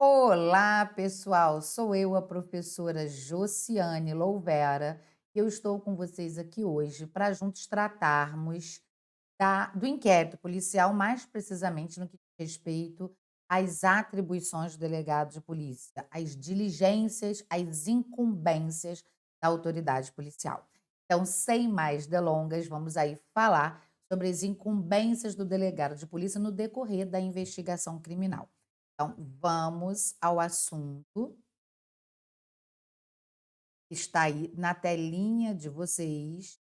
Olá, pessoal! Sou eu, a professora Josiane Louvera, e eu estou com vocês aqui hoje para juntos tratarmos do inquérito policial, mais precisamente no que diz respeito às atribuições do delegado de polícia, às diligências, às incumbências da autoridade policial. Então, sem mais delongas, vamos aí falar sobre as incumbências do delegado de polícia no decorrer da investigação criminal. Então, vamos ao assunto que está aí na telinha de vocês.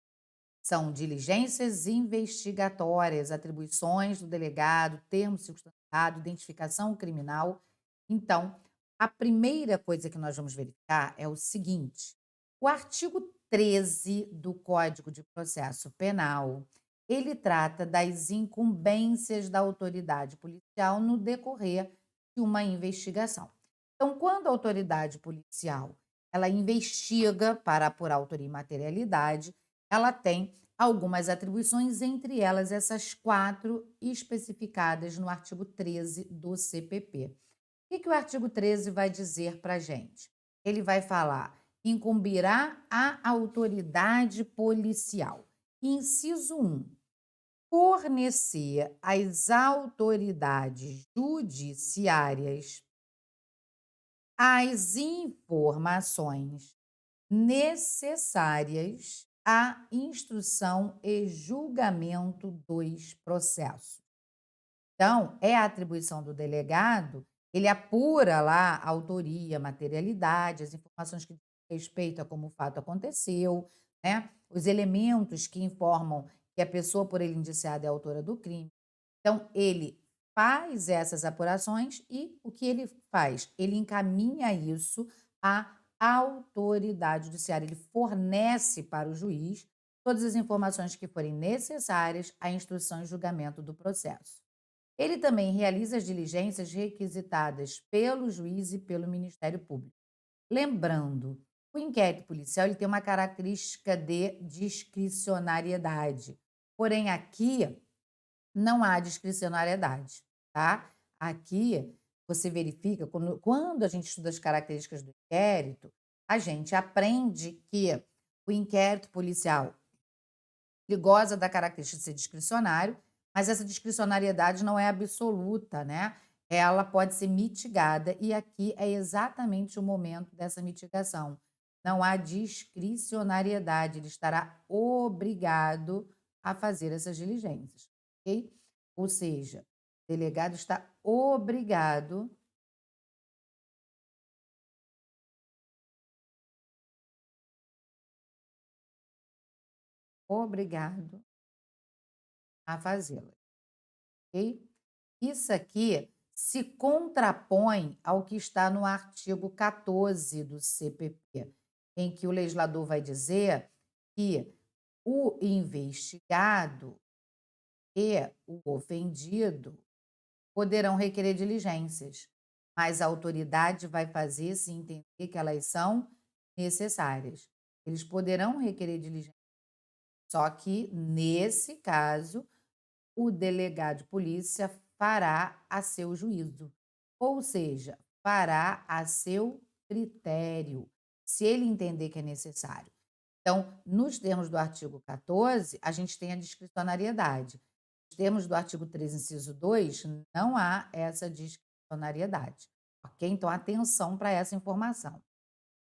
São diligências investigatórias, atribuições do delegado, termo circunstanciado, identificação criminal. Então, a primeira coisa que nós vamos verificar é o seguinte: o artigo 13 do Código de Processo Penal, ele trata das incumbências da autoridade policial no decorrer de uma investigação. Então, quando a autoridade policial ela investiga para apurar autoria e materialidade, ela tem algumas atribuições, entre elas essas 4 especificadas no artigo 13 do CPP. O que o artigo 13 vai dizer para a gente? Ele vai falar: incumbirá à autoridade policial. Inciso 1, fornecer às autoridades judiciárias as informações necessárias à instrução e julgamento dos processos. Então, é a atribuição do delegado, ele apura lá a autoria, a materialidade, as informações que dizem respeito a como o fato aconteceu, né? Os elementos que informam que a pessoa por ele indiciada é autora do crime. Então, ele faz essas apurações e o que ele faz? Ele encaminha isso à autoridade judiciária, ele fornece para o juiz todas as informações que forem necessárias à instrução e julgamento do processo. Ele também realiza as diligências requisitadas pelo juiz e pelo Ministério Público. Lembrando, o inquérito policial ele tem uma característica de discricionariedade. Porém, aqui não há discricionariedade, tá? Aqui você verifica, quando a gente estuda as características do inquérito, a gente aprende que o inquérito policial ele goza da característica de ser discricionário, mas essa discricionariedade não é absoluta, né? Ela pode ser mitigada, e aqui é exatamente o momento dessa mitigação. Não há discricionariedade, ele estará obrigado a fazer essas diligências, ok? Ou seja, o delegado está obrigado a fazê-las, ok? Isso aqui se contrapõe ao que está no artigo 14 do CPP, em que o legislador vai dizer que o investigado e o ofendido poderão requerer diligências, mas a autoridade vai fazer se entender que elas são necessárias. Eles poderão requerer diligência, só que, nesse caso, o delegado de polícia fará a seu juízo, ou seja, fará a seu critério, se ele entender que é necessário. Então, nos termos do artigo 14, a gente tem a discricionariedade. Nos termos do artigo 13, inciso 2, não há essa discricionariedade, ok? Então, atenção para essa informação.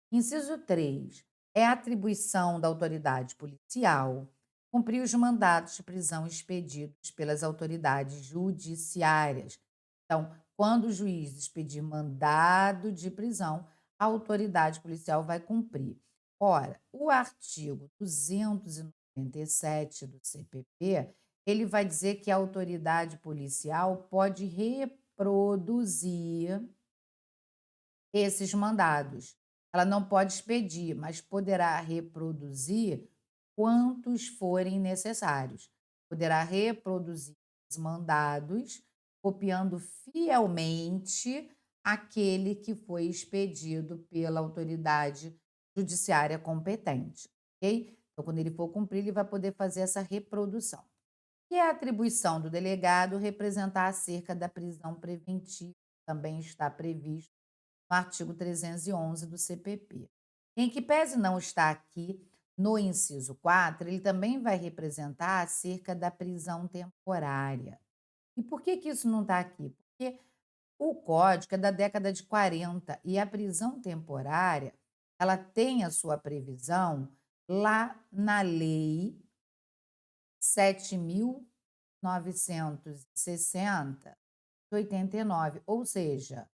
Inciso 3, é atribuição da autoridade policial cumprir os mandatos de prisão expedidos pelas autoridades judiciárias. Então, quando o juiz expedir mandado de prisão, a autoridade policial vai cumprir. Ora, o artigo 297 do CPP, ele vai dizer que a autoridade policial pode reproduzir esses mandados. Ela não pode expedir, mas poderá reproduzir quantos forem necessários. Poderá reproduzir os mandados, copiando fielmente aquele que foi expedido pela autoridade judiciária competente, ok? Então, quando ele for cumprir, ele vai poder fazer essa reprodução. E a atribuição do delegado representar acerca da prisão preventiva, também está previsto no artigo 311 do CPP. Em que pese não estar aqui no inciso 4, ele também vai representar acerca da prisão temporária. E por que que isso não está aqui? Porque o código é da década de 40 e a prisão temporária, ela tem a sua previsão lá na lei 7.960 de 89, ou seja,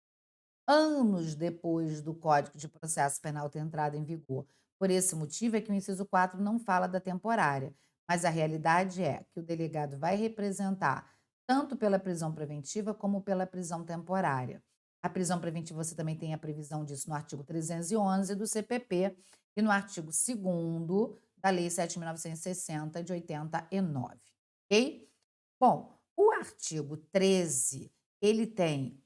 anos depois do Código de Processo Penal ter entrado em vigor. Por esse motivo é que o inciso 4 não fala da temporária, mas a realidade é que o delegado vai representar tanto pela prisão preventiva como pela prisão temporária. A prisão preventiva você também tem a previsão disso no artigo 311 do CPP e no artigo 2º da Lei 7.960 de 89, ok? Bom, o artigo 13, ele tem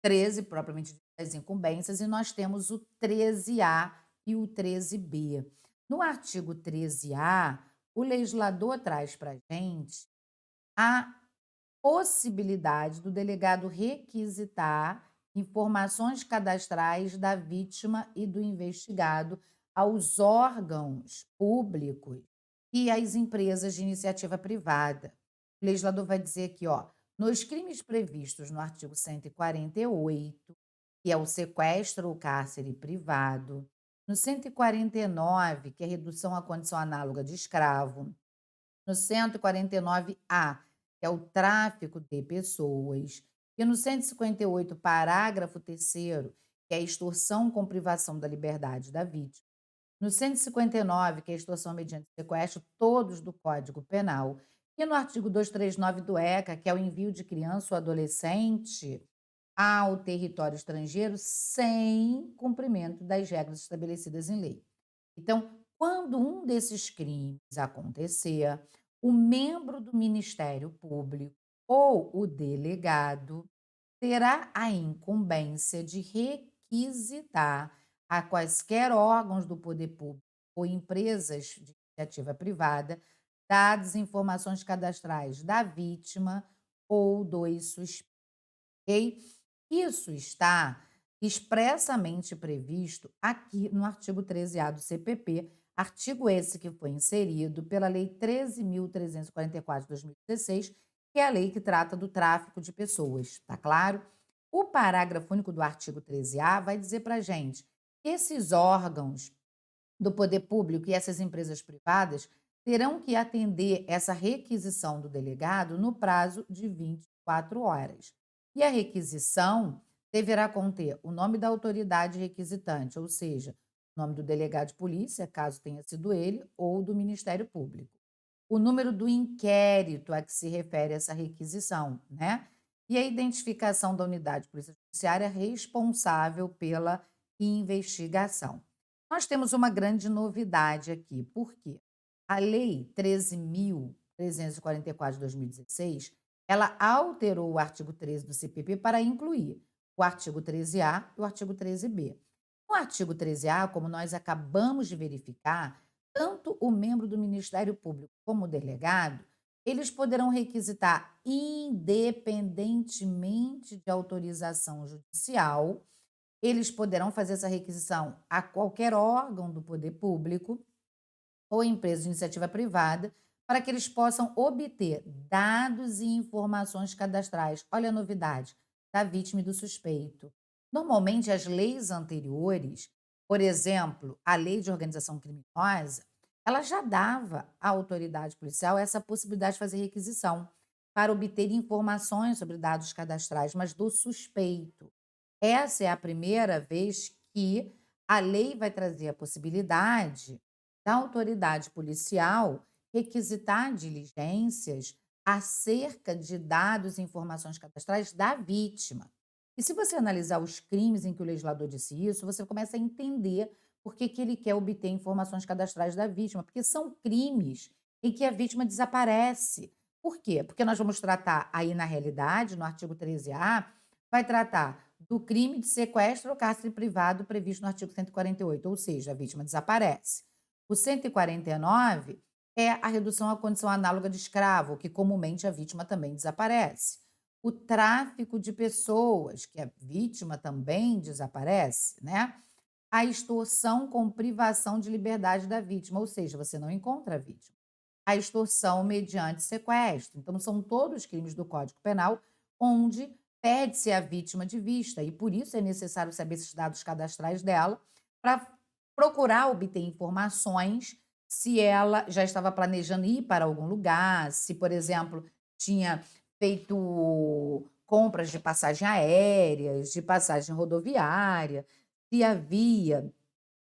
13 propriamente dito, das incumbências, e nós temos o 13A e o 13B. No artigo 13A, o legislador traz para a gente a possibilidade do delegado requisitar informações cadastrais da vítima e do investigado aos órgãos públicos e às empresas de iniciativa privada. O legislador vai dizer aqui, ó, nos crimes previstos no artigo 148, que é o sequestro ou cárcere privado, no 149, que é redução à condição análoga de escravo, no 149A, que é o tráfico de pessoas, e no 158, parágrafo 3º, que é a extorsão com privação da liberdade da vítima, no 159, que é a extorsão mediante sequestro, todos do Código Penal, e no artigo 239 do ECA, que é o envio de criança ou adolescente ao território estrangeiro sem cumprimento das regras estabelecidas em lei. Então, quando um desses crimes acontecer, o membro do Ministério Público ou o delegado terá a incumbência de requisitar a quaisquer órgãos do poder público ou empresas de iniciativa privada dados e informações cadastrais da vítima ou dos suspeitos. Ok? Isso está expressamente previsto aqui no artigo 13A do CPP, artigo esse que foi inserido pela Lei 13.344 de 2016, que é a lei que trata do tráfico de pessoas, tá claro? O parágrafo único do artigo 13A vai dizer para a gente que esses órgãos do poder público e essas empresas privadas terão que atender essa requisição do delegado no prazo de 24 horas. E a requisição deverá conter o nome da autoridade requisitante, ou seja, o nome do delegado de polícia, caso tenha sido ele, ou do Ministério Público. O número do inquérito a que se refere essa requisição, né? E a identificação da unidade de polícia judiciária responsável pela investigação. Nós temos uma grande novidade aqui, por quê? A Lei 13.344 de 2016, ela alterou o artigo 13 do CPP para incluir o artigo 13A e o artigo 13B. No artigo 13A, como nós acabamos de verificar, tanto o membro do Ministério Público como o delegado, eles poderão requisitar, independentemente de autorização judicial, eles poderão fazer essa requisição a qualquer órgão do poder público ou empresa de iniciativa privada, para que eles possam obter dados e informações cadastrais. Olha a novidade, da vítima e do suspeito. Normalmente, as leis anteriores, por exemplo, a lei de organização criminosa, ela já dava à autoridade policial essa possibilidade de fazer requisição para obter informações sobre dados cadastrais, mas do suspeito. Essa é a primeira vez que a lei vai trazer a possibilidade da autoridade policial requisitar diligências acerca de dados e informações cadastrais da vítima. E se você analisar os crimes em que o legislador disse isso, você começa a entender por que que ele quer obter informações cadastrais da vítima, porque são crimes em que a vítima desaparece. Por quê? Porque nós vamos tratar aí na realidade, no artigo 13A, vai tratar do crime de sequestro ou cárcere privado previsto no artigo 148, ou seja, a vítima desaparece. O 149 é a redução à condição análoga de escravo, que comumente a vítima também desaparece. o tráfico de pessoas, que a vítima também desaparece, né? A extorsão com privação de liberdade da vítima, ou seja, você não encontra a vítima. A extorsão mediante sequestro. Então, são todos crimes do Código Penal onde perde-se a vítima de vista e por isso é necessário saber esses dados cadastrais dela para procurar obter informações se ela já estava planejando ir para algum lugar, se, por exemplo, tinha feito compras de passagem aéreas, de passagem rodoviária, se havia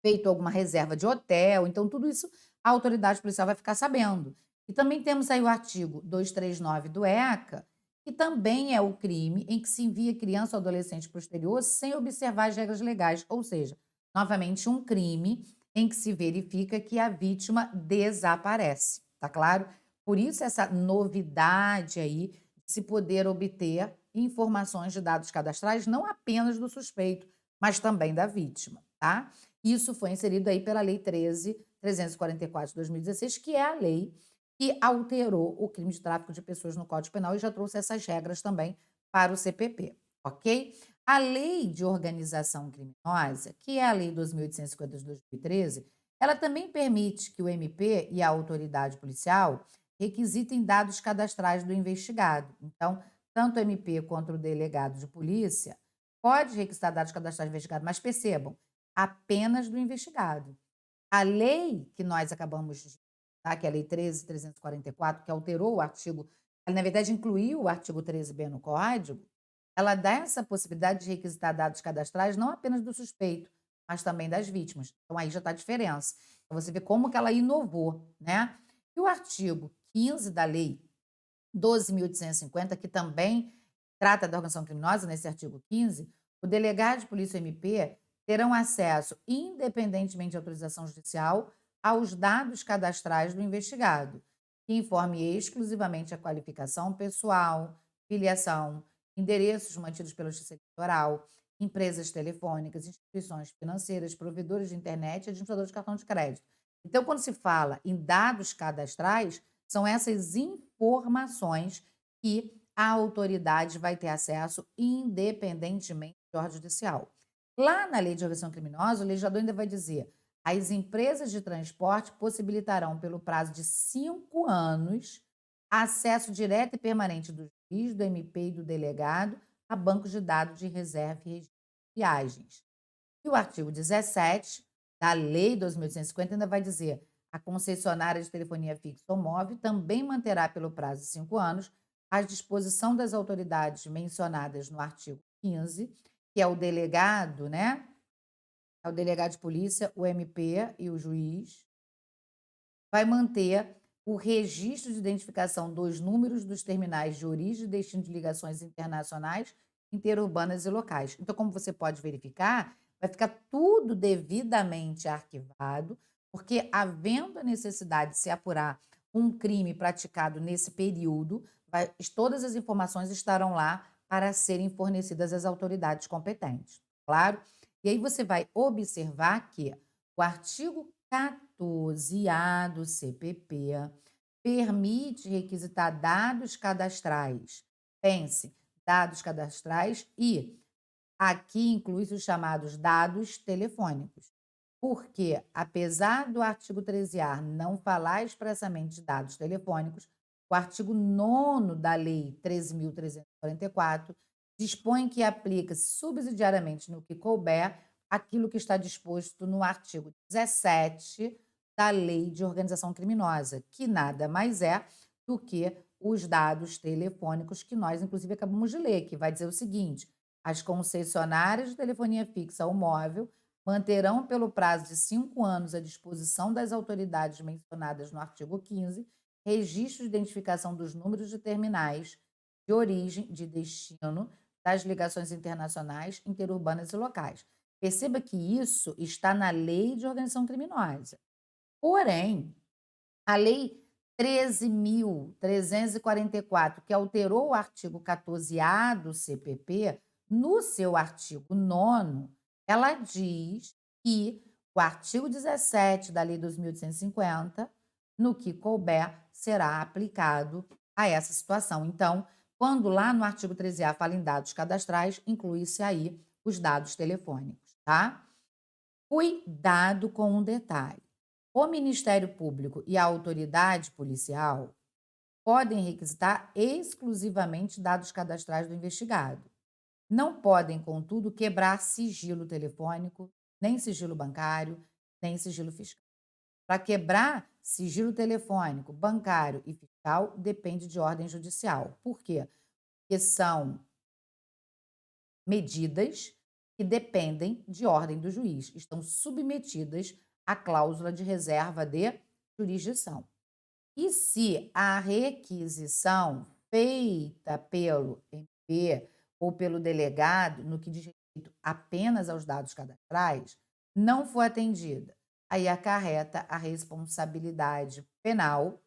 feito alguma reserva de hotel, então tudo isso a autoridade policial vai ficar sabendo. E também temos aí o artigo 239 do ECA, que também é o crime em que se envia criança ou adolescente para o exterior sem observar as regras legais, ou seja, novamente um crime em que se verifica que a vítima desaparece, tá claro? Por isso essa novidade aí de se poder obter informações de dados cadastrais não apenas do suspeito, mas também da vítima, tá? Isso foi inserido aí pela Lei 13.344 de 2016, que é a lei que alterou o crime de tráfico de pessoas no Código Penal e já trouxe essas regras também para o CPP, ok? A Lei de Organização Criminosa, que é a Lei 2.850 de 2013, ela também permite que o MP e a autoridade policial requisitem dados cadastrais do investigado. Então, tanto o MP quanto o delegado de polícia pode requisitar dados cadastrais do investigado, mas percebam, apenas do investigado. A lei que nós acabamos de tá, que é a Lei 13.344, que alterou o artigo, ela, na verdade, incluiu o artigo 13b no Código, ela dá essa possibilidade de requisitar dados cadastrais não apenas do suspeito, mas também das vítimas. Então, aí já está a diferença. Então, você vê como que ela inovou, né? E o artigo 15 da Lei 12.850, que também trata da organização criminosa, nesse artigo 15, o delegado de polícia MP terão acesso, independentemente de autorização judicial, aos dados cadastrais do investigado, que informe exclusivamente a qualificação pessoal, filiação, endereços mantidos pela Justiça Eleitoral, empresas telefônicas, instituições financeiras, provedores de internet e administradores de cartão de crédito. Então, quando se fala em dados cadastrais, são essas informações que a autoridade vai ter acesso independentemente de ordem judicial. Lá na Lei de Organização Criminosa, o legislador ainda vai dizer: as empresas de transporte possibilitarão, pelo prazo de 5 anos, acesso direto e permanente do juiz, do MP e do delegado a bancos de dados de reserva e registro de viagens. E o artigo 17 da Lei 2.850 ainda vai dizer: a concessionária de telefonia fixa ou móvel também manterá, pelo prazo de 5 anos, à disposição das autoridades mencionadas no artigo 15, que é o delegado, né? É o delegado de polícia, o MP e o juiz, vai manter o registro de identificação dos números dos terminais de origem e destino de ligações internacionais, interurbanas e locais. Então, como você pode verificar, vai ficar tudo devidamente arquivado, porque havendo a necessidade de se apurar um crime praticado nesse período, todas as informações estarão lá para serem fornecidas às autoridades competentes, claro? E aí você vai observar que o artigo 14A do CPP permite requisitar dados cadastrais. Pense, dados cadastrais e aqui inclui-se os chamados dados telefônicos. Porque, apesar do artigo 13A não falar expressamente de dados telefônicos, o artigo 9º da Lei 13.344 dispõe que aplica-se subsidiariamente no que couber aquilo que está disposto no artigo 17 da Lei de Organização Criminosa, que nada mais é do que os dados telefônicos que nós, inclusive, acabamos de ler, que vai dizer o seguinte: as concessionárias de telefonia fixa ou móvel manterão, pelo prazo de 5 anos, à disposição das autoridades mencionadas no artigo 15, registro de identificação dos números de terminais de origem, de destino, das ligações internacionais, interurbanas e locais. Perceba que isso está na Lei de Organização Criminosa. Porém, a Lei 13.344, que alterou o artigo 14A do CPP, no seu artigo 9º, ela diz que o artigo 17 da Lei 2.850, no que couber, será aplicado a essa situação. Então, Quando lá no artigo 13A fala em dados cadastrais, inclui-se aí os dados telefônicos, tá? Cuidado com um detalhe. O Ministério Público e a autoridade policial podem requisitar exclusivamente dados cadastrais do investigado. Não podem, contudo, quebrar sigilo telefônico, nem sigilo bancário, nem sigilo fiscal. Para quebrar sigilo telefônico, bancário e fiscal, depende de ordem judicial. Por quê? Porque são medidas que dependem de ordem do juiz, estão submetidas à cláusula de reserva de jurisdição. E se a requisição feita pelo MP ou pelo delegado, no que diz respeito apenas aos dados cadastrais, não for atendida, aí acarreta a responsabilidade penal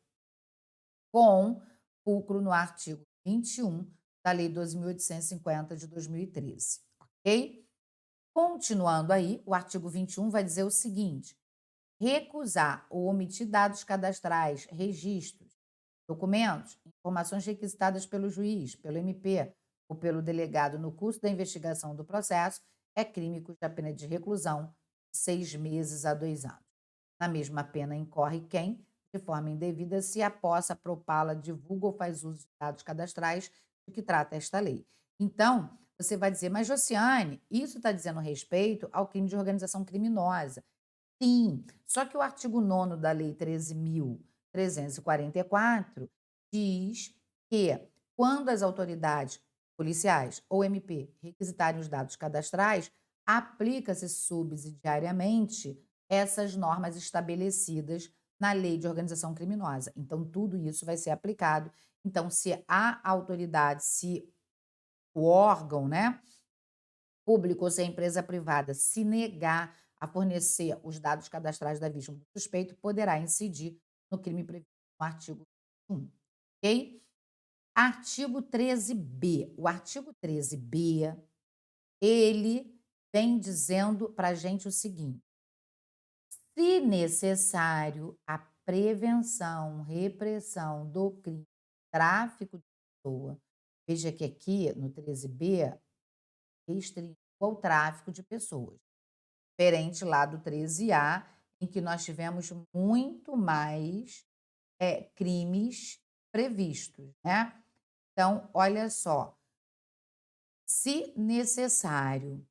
com fulcro no artigo 21 da Lei 12.850 de 2013, ok? Continuando aí, o artigo 21 vai dizer o seguinte: recusar ou omitir dados cadastrais, registros, documentos, informações requisitadas pelo juiz, pelo MP ou pelo delegado no curso da investigação do processo é crime cuja pena de reclusão de 6 meses a 2 anos. Na mesma pena incorre quem, de forma indevida, se apossa, propala, divulga ou faz uso de dados cadastrais de que trata esta lei. Então, você vai dizer, mas Josiane, isso está dizendo respeito ao crime de organização criminosa. Sim, só que o artigo 9º da Lei 13.344 diz que quando as autoridades policiais ou MP requisitarem os dados cadastrais, aplica-se subsidiariamente essas normas estabelecidas na Lei de Organização Criminosa. Então, tudo isso vai ser aplicado. Então, se a autoridade, se o órgão, né, público ou se a empresa privada se negar a fornecer os dados cadastrais da vítima do suspeito, poderá incidir no crime previsto no artigo 1, ok? Artigo 13b. O artigo 13b, ele vem dizendo para a gente o seguinte: se necessário, a prevenção, repressão do crime, tráfico de pessoa. Veja que aqui no 13b restringiu ao tráfico de pessoas. Diferente lá do 13A, em que nós tivemos muito mais crimes previstos, né? Então, olha só, se necessário,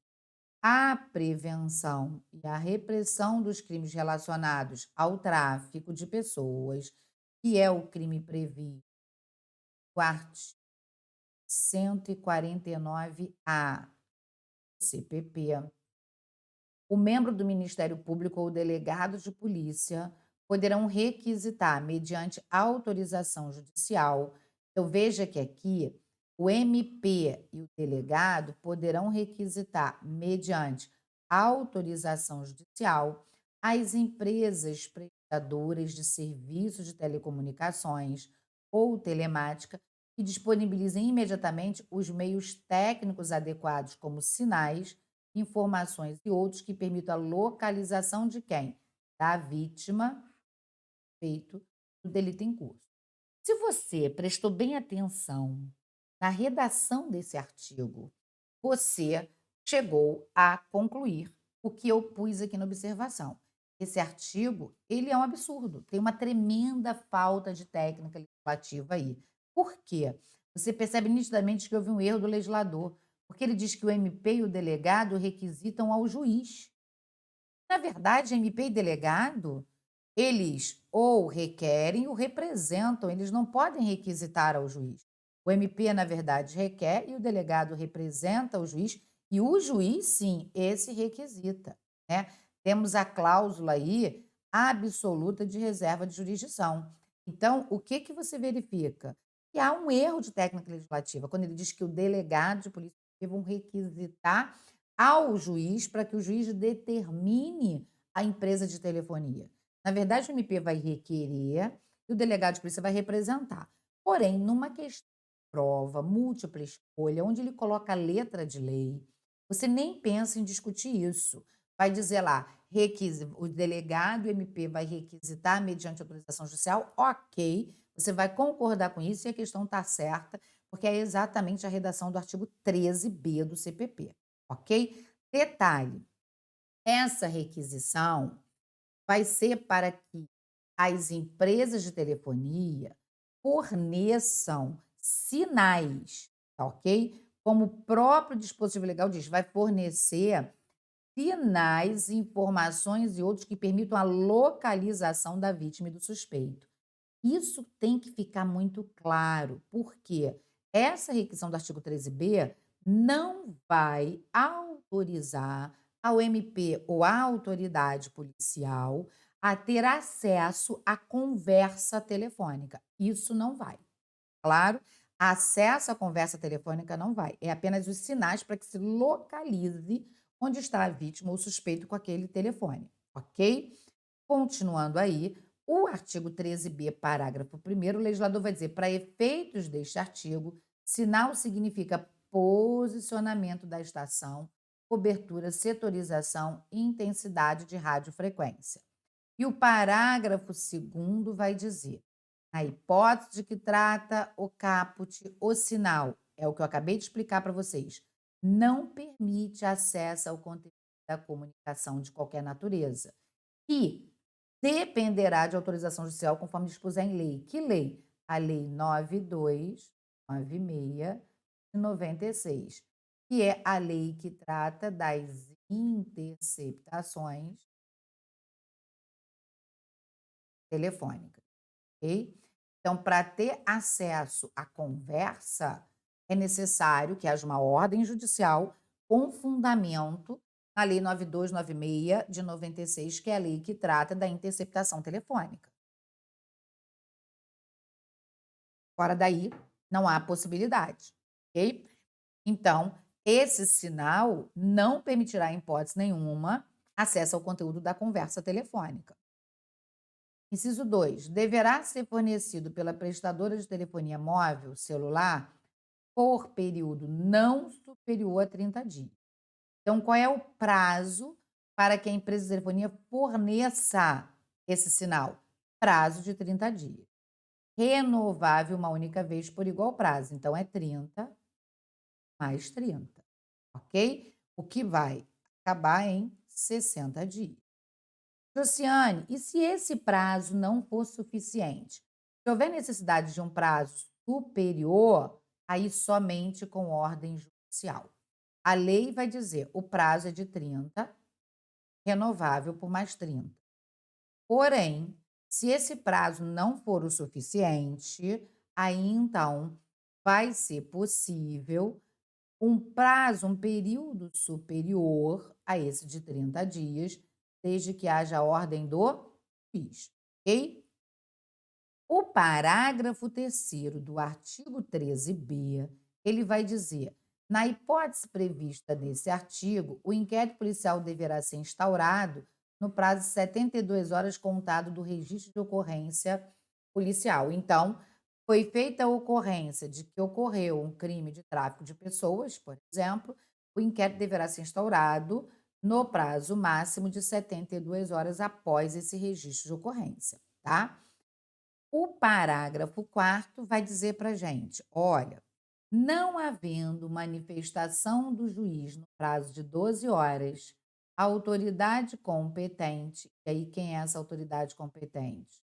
a prevenção e a repressão dos crimes relacionados ao tráfico de pessoas, que é o crime previsto no artigo 149A do CPP, o membro do Ministério Público ou o delegado de polícia poderão requisitar, mediante autorização judicial. Eu veja que aqui o MP e o delegado poderão requisitar, mediante autorização judicial, as empresas prestadoras de serviços de telecomunicações ou telemática que disponibilizem imediatamente os meios técnicos adequados, como sinais, informações e outros que permitam a localização de quem? Da vítima, feito do delito em curso. Se você prestou bem atenção na redação desse artigo, você chegou a concluir o que eu pus aqui na observação. Esse artigo, ele é um absurdo, tem uma tremenda falta de técnica legislativa aí. Por quê? Você percebe nitidamente que houve um erro do legislador, porque ele diz que o MP e o delegado requisitam ao juiz. Na verdade, MP e delegado, eles ou requerem ou representam, eles não podem requisitar ao juiz. O MP, na verdade, requer e o delegado representa o juiz, e o juiz, sim, esse requisita, né? Temos a cláusula aí absoluta de reserva de jurisdição. Então, o que que você verifica? Que há um erro de técnica legislativa, quando ele diz que o delegado de polícia vão requisitar ao juiz para que o juiz determine a empresa de telefonia. Na verdade, o MP vai requerer e o delegado de polícia vai representar. Porém, numa questão de prova, múltipla escolha, onde ele coloca a letra de lei, você nem pensa em discutir isso. Vai dizer lá, o delegado, o MP vai requisitar mediante autorização judicial, ok, você vai concordar com isso e a questão está certa, porque é exatamente a redação do artigo 13b do CPP, ok? Detalhe, essa requisição vai ser para que as empresas de telefonia forneçam sinais, tá ok? Como o próprio dispositivo legal diz, vai fornecer sinais, informações e outros que permitam a localização da vítima e do suspeito. Isso tem que ficar muito claro, porque essa requisição do artigo 13b não vai autorizar ao MP ou à autoridade policial a ter acesso à conversa telefônica. Isso não vai. Claro, acesso à conversa telefônica não vai. É apenas os sinais para que se localize onde está a vítima ou suspeito com aquele telefone, ok? Continuando aí, o artigo 13b, parágrafo primeiro, o legislador vai dizer: para efeitos deste artigo, sinal significa posicionamento da estação, cobertura, setorização e intensidade de radiofrequência. E o parágrafo segundo vai dizer: na hipótese de que trata o caput, o sinal, é o que eu acabei de explicar para vocês, não permite acesso ao conteúdo da comunicação de qualquer natureza. E dependerá de autorização judicial conforme dispuser em lei. Que lei? A Lei 9296 de 96, que é a lei que trata das interceptações telefônicas, ok? Então, para ter acesso à conversa, é necessário que haja uma ordem judicial com fundamento na Lei 9296 de 96, que é a lei que trata da interceptação telefônica. Fora daí, não há possibilidade, ok? Então, esse sinal não permitirá, em hipótese nenhuma, acesso ao conteúdo da conversa telefônica. Inciso 2: deverá ser fornecido pela prestadora de telefonia móvel celular por período não superior a 30 dias. Então, qual é o prazo para que a empresa de telefonia forneça esse sinal? Prazo de 30 dias. Renovável uma única vez por igual prazo. Então, é 30 mais 30, ok? O que vai acabar em 60 dias. Josiane, e se esse prazo não for suficiente? Se houver necessidade de um prazo superior, aí somente com ordem judicial. A lei vai dizer, o prazo é de 30, renovável por mais 30. Porém, se esse prazo não for o suficiente, aí então vai ser possível um prazo, um período superior a esse de 30 dias, desde que haja ordem do juiz, ok? O parágrafo terceiro do artigo 13b, ele vai dizer: na hipótese prevista nesse artigo, o inquérito policial deverá ser instaurado no prazo de 72 horas contado do registro de ocorrência policial. Então, foi feita a ocorrência de que ocorreu um crime de tráfico de pessoas, por exemplo, o inquérito deverá ser instaurado no prazo máximo de 72 horas após esse registro de ocorrência, tá? O parágrafo quarto vai dizer para a gente: olha, não havendo manifestação do juiz no prazo de 12 horas, a autoridade competente, e aí quem é essa autoridade competente?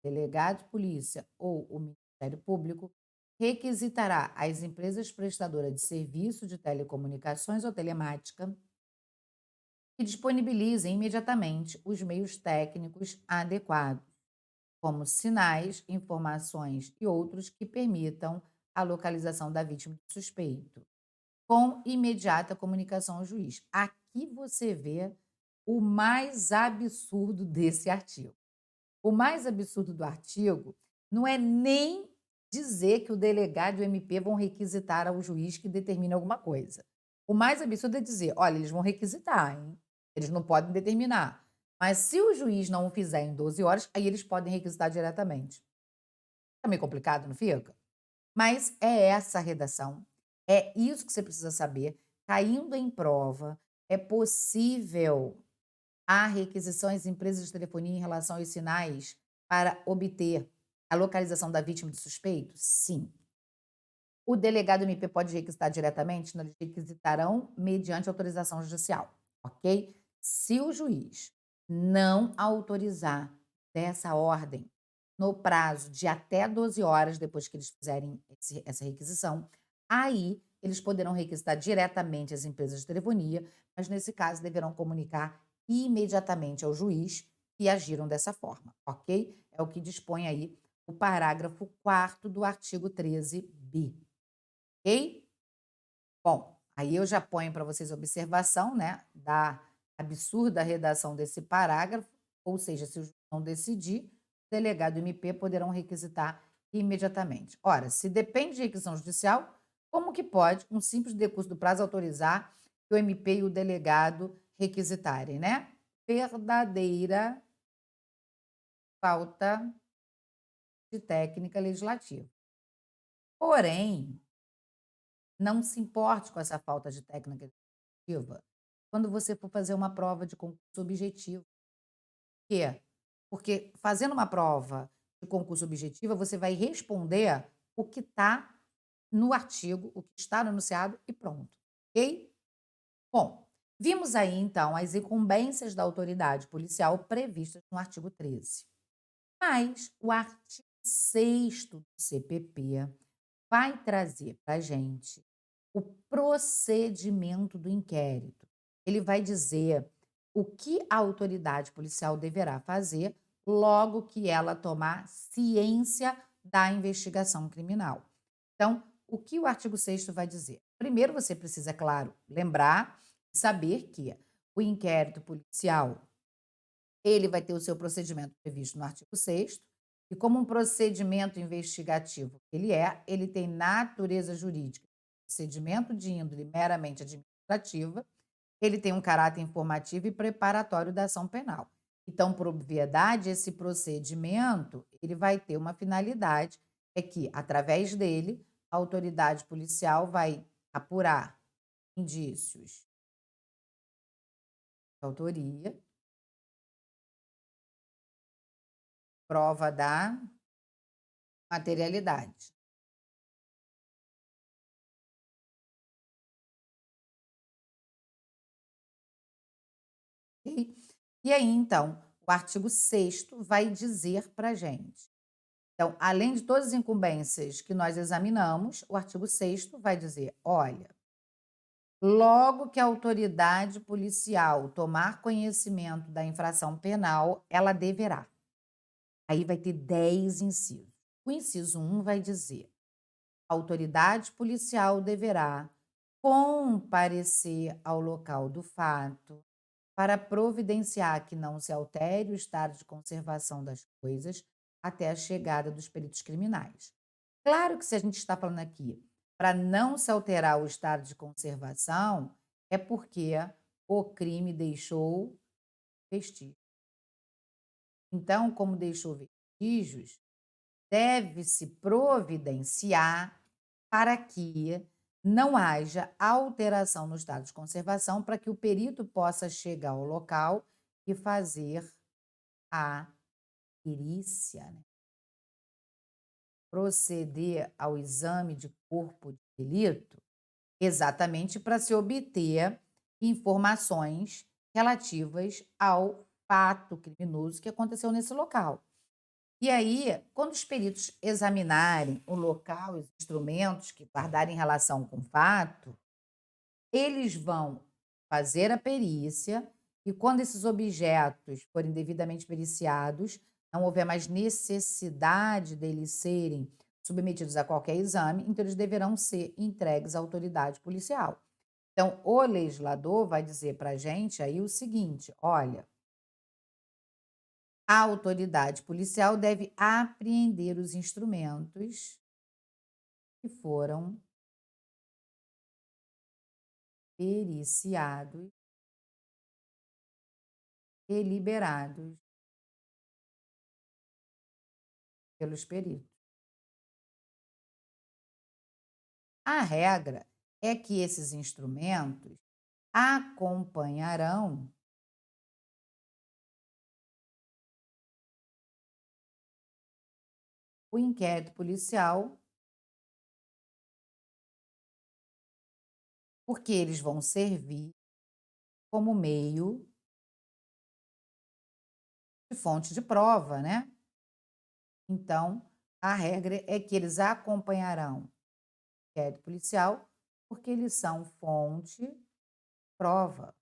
Delegado de polícia ou o Ministério Público, requisitará às empresas prestadoras de serviço de telecomunicações ou telemática que disponibilizem imediatamente os meios técnicos adequados como sinais, informações e outros que permitam a localização da vítima do suspeito, com imediata comunicação ao juiz. Aqui você vê o mais absurdo desse artigo. O mais absurdo do artigo não é nem dizer que o delegado e o MP vão requisitar ao juiz que determine alguma coisa. O mais absurdo é dizer: olha, eles vão requisitar, hein? Eles não podem determinar. Mas se o juiz não o fizer em 12 horas, aí eles podem requisitar diretamente. Fica meio complicado, não fica? Mas é essa a redação. É isso que você precisa saber. Caindo em prova, é possível a requisição às empresas de telefonia em relação aos sinais para obter a localização da vítima e do suspeito? Sim. O delegado MP pode requisitar diretamente? Não, eles requisitarão mediante autorização judicial, ok? Se o juiz não autorizar dessa ordem no prazo de até 12 horas depois que eles fizerem essa requisição, aí eles poderão requisitar diretamente as empresas de telefonia, mas nesse caso deverão comunicar imediatamente ao juiz que agiram dessa forma, ok? É o que dispõe aí o parágrafo 4º do artigo 13b. Ok? Bom, aí eu já ponho para vocês a observação, né, da absurda redação desse parágrafo, ou seja, se o juiz não decidir, o delegado e o MP poderão requisitar imediatamente. Ora, se depende de requisição judicial, como que pode um simples decurso do prazo autorizar que o MP e o delegado requisitarem, né? Verdadeira falta de técnica legislativa. Porém, não se importe com essa falta de técnica legislativa quando você for fazer uma prova de concurso objetivo. Por quê? Porque fazendo uma prova de concurso objetiva, você vai responder o que está no artigo, o que está no enunciado e pronto, ok? Bom, vimos aí então as incumbências da autoridade policial previstas no artigo 13. Mas o artigo 6º do CPP vai trazer para a gente o procedimento do inquérito. Ele vai dizer o que a autoridade policial deverá fazer logo que ela tomar ciência da investigação criminal. Então, o que o artigo 6º vai dizer? Primeiro, você precisa, claro, lembrar e saber que o inquérito policial ele vai ter o seu procedimento previsto no artigo 6º, e como um procedimento investigativo que ele tem natureza jurídica, procedimento de índole meramente administrativa, ele tem um caráter informativo e preparatório da ação penal. Então, por obviedade, esse procedimento, ele vai ter uma finalidade, é que, através dele, a autoridade policial vai apurar indícios de autoria, prova da materialidade. Ok? E aí, então, o artigo 6º vai dizer para a gente. Então, além de todas as incumbências que nós examinamos, o artigo 6º vai dizer: olha, logo que a autoridade policial tomar conhecimento da infração penal, ela deverá. Aí vai ter 10 incisos. O inciso 1 vai dizer: a autoridade policial deverá comparecer ao local do fato para providenciar que não se altere o estado de conservação das coisas até a chegada dos peritos criminais. Claro que se a gente está falando aqui para não se alterar o estado de conservação, é porque o crime deixou vestígios. Então, como deixou vestígios, deve-se providenciar para que não haja alteração no estado de conservação, para que o perito possa chegar ao local e fazer a perícia, né, proceder ao exame de corpo de delito, exatamente para se obter informações relativas ao fato criminoso que aconteceu nesse local. E aí, quando os peritos examinarem o local e os instrumentos que guardarem relação com o fato, eles vão fazer a perícia e quando esses objetos forem devidamente periciados, não houver mais necessidade deles serem submetidos a qualquer exame, então eles deverão ser entregues à autoridade policial. Então, o legislador vai dizer para a gente aí o seguinte: olha, a autoridade policial deve apreender os instrumentos que foram periciados e liberados pelos peritos. A regra é que esses instrumentos acompanharão o inquérito policial porque eles vão servir como meio de fonte de prova, né. Então, a regra é que eles acompanharão o inquérito policial, porque eles são fonte de prova.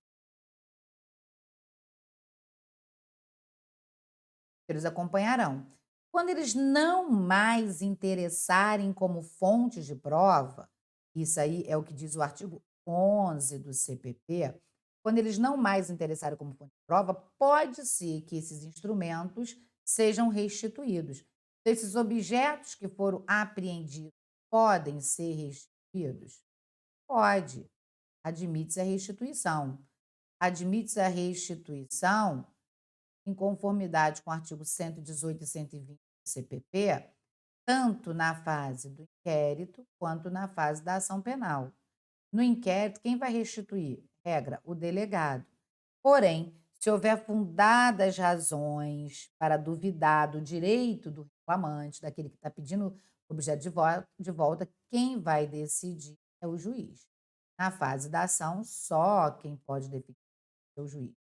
Eles acompanharão. Quando eles não mais interessarem como fontes de prova, isso aí é o que diz o artigo 11 do CPP, quando eles não mais interessarem como fonte de prova, pode ser que esses instrumentos sejam restituídos. Esses objetos que foram apreendidos podem ser restituídos? Pode. Admite-se a restituição. Admite-se a restituição em conformidade com o artigo 118 e 120 do CPP, tanto na fase do inquérito quanto na fase da ação penal. No inquérito, quem vai restituir? Regra, o delegado. Porém, se houver fundadas razões para duvidar do direito do reclamante, daquele que está pedindo o objeto de volta, quem vai decidir é o juiz. Na fase da ação, só quem pode definir é o juiz.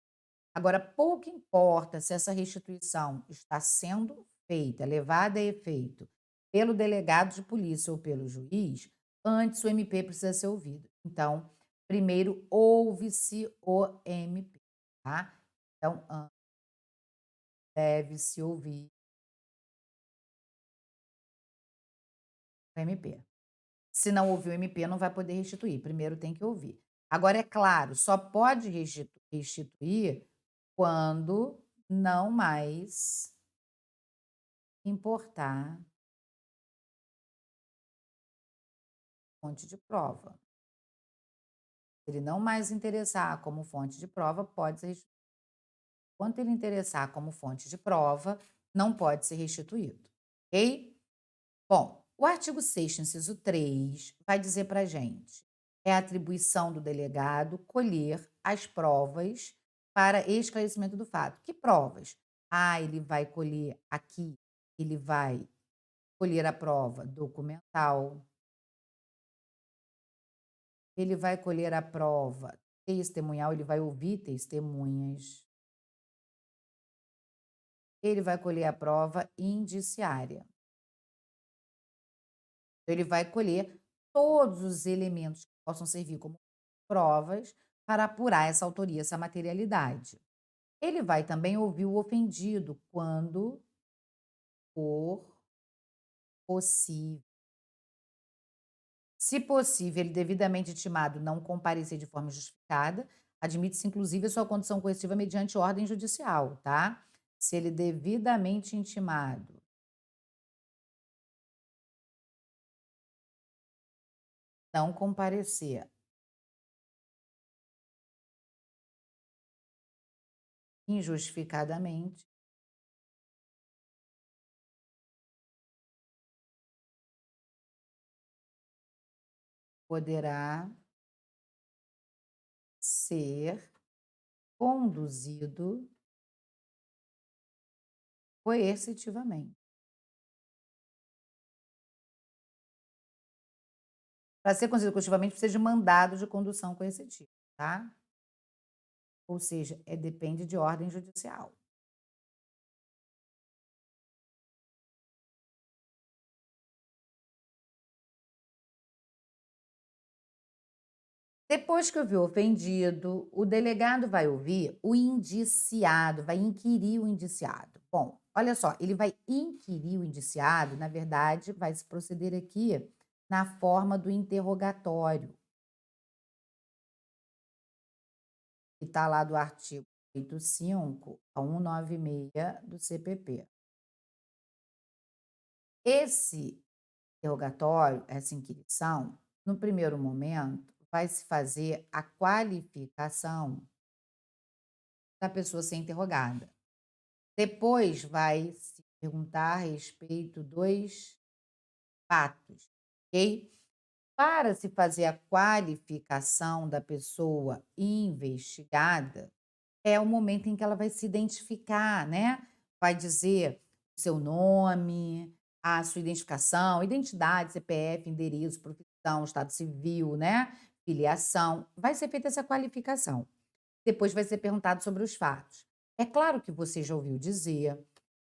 Agora, pouco importa se essa restituição está sendo feita, levada a efeito pelo delegado de polícia ou pelo juiz, antes o MP precisa ser ouvido. Então, primeiro ouve-se o MP, tá? Então, deve-se ouvir o MP. Se não ouvir o MP, não vai poder restituir. Primeiro tem que ouvir. Agora, é claro, só pode restituir quando não mais importar fonte de prova. Se ele não mais interessar como fonte de prova, pode ser restituído. Quando ele interessar como fonte de prova, não pode ser restituído, ok? Bom, o artigo 6º, inciso 3, vai dizer para a gente, é a atribuição do delegado colher as provas para esclarecimento do fato. Que provas? Ah, ele vai colher aqui, ele vai colher a prova documental, ele vai colher a prova testemunhal, ele vai ouvir testemunhas, ele vai colher a prova indiciária. Então, ele vai colher todos os elementos que possam servir como provas para apurar essa autoria, essa materialidade. Ele vai também ouvir o ofendido quando for possível. Se possível, ele devidamente intimado não comparecer de forma justificada, admite-se inclusive a sua condição coercitiva mediante ordem judicial, tá? Se ele devidamente intimado não comparecer injustificadamente, poderá ser conduzido coercitivamente. Para ser conduzido coercitivamente, precisa de mandado de condução coercitiva, tá? Ou seja, depende de ordem judicial. Depois que ouvir o ofendido, o delegado vai ouvir o indiciado, vai inquirir o indiciado. Bom, olha só, ele vai inquirir o indiciado, na verdade, vai se proceder aqui na forma do interrogatório, que está lá do artigo 85 a 196 do CPP. Esse interrogatório, essa inquirição, no primeiro momento, vai se fazer a qualificação da pessoa a ser interrogada. Depois vai se perguntar a respeito dos fatos, ok? Para se fazer a qualificação da pessoa investigada, é o momento em que ela vai se identificar, né? Vai dizer o seu nome, a sua identificação, identidade, CPF, endereço, profissão, estado civil, né? filiação, vai ser feita essa qualificação. Depois vai ser perguntado sobre os fatos. É claro que você já ouviu dizer